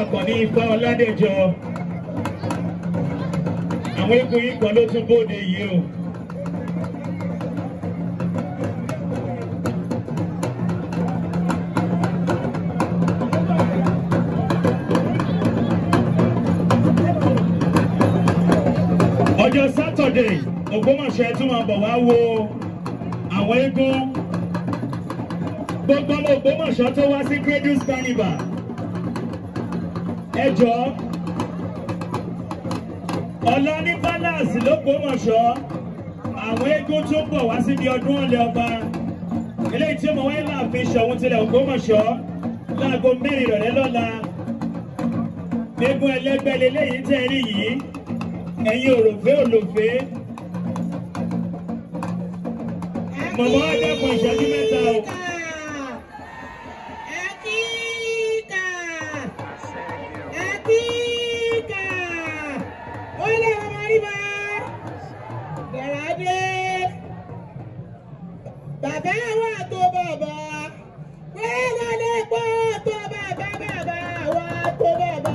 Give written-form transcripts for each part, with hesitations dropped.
Àkànní Ifá Ọládẹjọ. Àwọn eégún yìí kan ló tún bóde yìí o. Ọjọ́ Sátọ̀dé, Ògbómọ̀ṣọ́ ẹ tún máa bọ̀ wá wo àwọn eégún. Gbogbo ọmọ Ògbómọ̀ṣọ́ tó wá sí Cradles Carnival. Ẹ jọ̀ọ́, ọ̀la ní Palace l'Ògbómọ̀ṣọ́. Àwọn eégún tó ń bọ̀ wá síbi ọdún ọ̀lẹ́ ọba. Eléyìí tí ó mọ̀ wáyé láàfin Ṣọ̀ún tilẹ̀ Ògbómọ̀ṣọ́ láago 4 ìrọ̀lẹ́ lọ́la. Eégún ẹlẹ́gbẹ́ leléyìí tẹ́ rí yìí. Ẹ̀yin òròfé òlòfé. Mọ̀mọ́ Adẹ́kun ìṣẹ́jú mẹ́ta o. Bàbá wa tó bàbá, wẹ́rẹ́ lè pọ̀ tó bàbá, bàbá wa tó bàbá.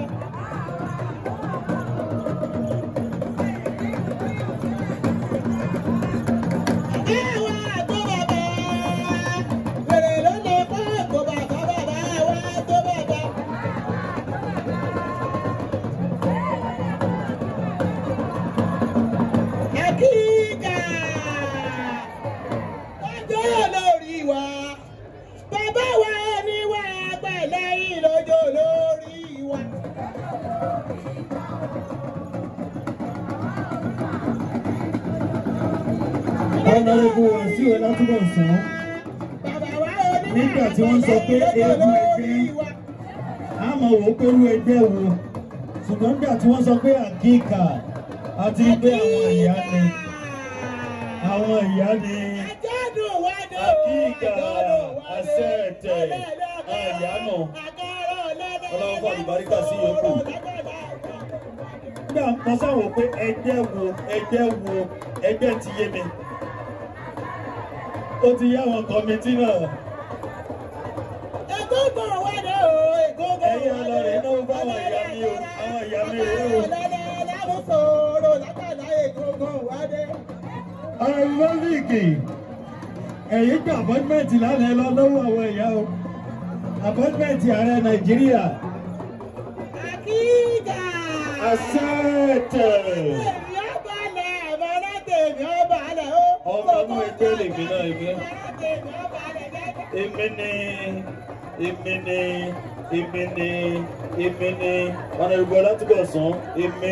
Bàbá wa ní wà pẹ̀lẹ́ yìí lójó lórí wa. Honorable Wasiu Ọlátúbọ̀sún, nígbà tí wọ́n sọ pé eégún ẹgbẹ́, a máa wò ó pé irú ẹgbẹ́ wo, ṣùgbọ́n nígbà tí wọ́n sọ pé àkíkà àti pé àwọn ìyá ni àkíkà àṣẹ ẹ̀tẹ̀ àyànà ọlọ́wọ́ fún àlùbáríkà sí yòókù. Nígbà kan sáwọ́ pé ẹgbẹ́ ti yé mi. Ó ti yá àwọn kọ́mítì náà. Egúngún wá dé o, Egúngún. Ẹ̀yin ọlọ́rẹ̀ náà bá àwọn ìyá mi o, àwọn ìyá mi rè o. Lábùsọ̀rọ̀ látàlá Egúngún wá dé. Àìmọ́lìkì, ẹ̀yin gba apọ́tímẹ́ǹtì lánàá lọ lọ́wọ́ àwọn ìyá o. Apọ́tímẹ́ǹtì ààrẹ Nàìjíríà. Àkíkà. Àṣẹ́ẹ̀tẹ̀. Èmi ó balẹ̀, ẹ̀mọ́rẹ́ tèmi ó balẹ̀ o. Ọmọ inú ẹgbẹ́ lèmi náà ẹgbẹ́. Èmi ni Honorable Ọlátúbọ̀sún. Èmi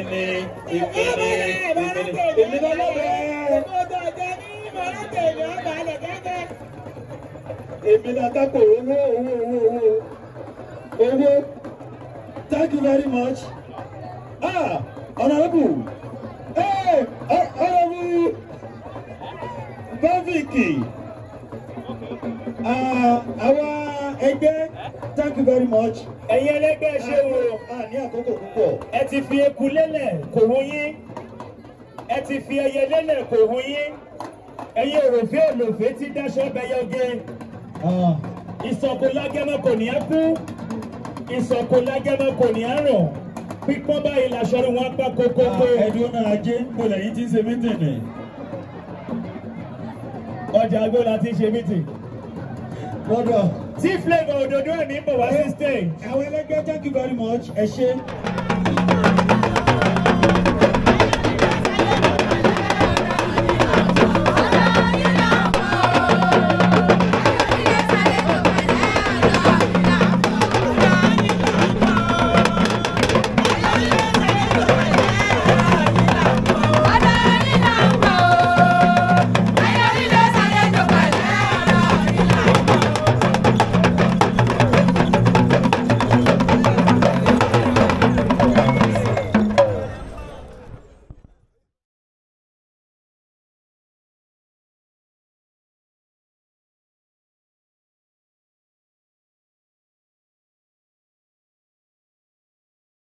náà lọ́bẹ̀. Èmi náà kápò owó. Thank you very much. Honorable. Honorable Baviki. Our ẹgbẹ́, thank you very much. Ẹ̀yin ẹlẹ́gbẹ́ ṣe wo. Ní àkókò púpọ̀. Ẹ ti fi eku lélẹ̀ kò hun yín. Ẹ ti fi ẹyẹ lélẹ̀ kò hun yín. Ẹ̀yin òròfé òlòfé ti dáṣọ bẹyọgẹ. Ìsọ̀kò lágẹmọ kò ní á kú. Ìsọ̀kò lágẹmọ kò ní á rọ̀. Pípọ́n báyìí làṣọ ni wọ́n pa kókókó. Ẹ̀dùn náà ajé mo lẹ́yìn tí ń ṣe mítìnì. Ọjà àgbò la ti ṣe mítìnì. Lọ́dọ̀. Tí Flavour òdòdó ẹ̀mí ń bọ̀ wá sí stage. Àwọn ẹlẹ́gbẹ́, thank you very much. Ẹ ṣé.